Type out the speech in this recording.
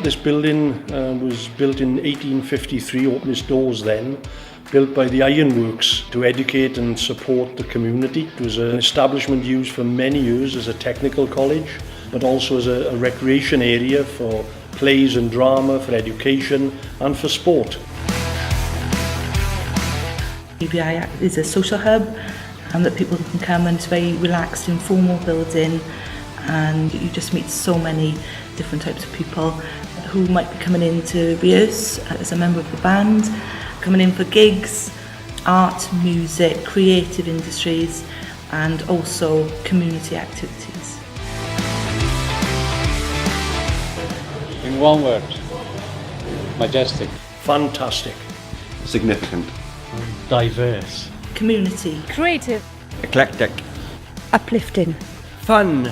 This building was built in 1853, opened its doors then, built by the ironworks to educate and support the community. It was an establishment used for many years as a technical college, but also as a recreation area for plays and drama, for education and for sport. EBI is a social hub and that people can come, and it's a very relaxed, informal building, and you just meet so many different types of people who might be coming in to rehearse as a member of the band, coming in for gigs, art, music, creative industries, and also community activities. In one word, majestic. Fantastic. Significant. Diverse. Community. Creative. Eclectic. Uplifting. Fun.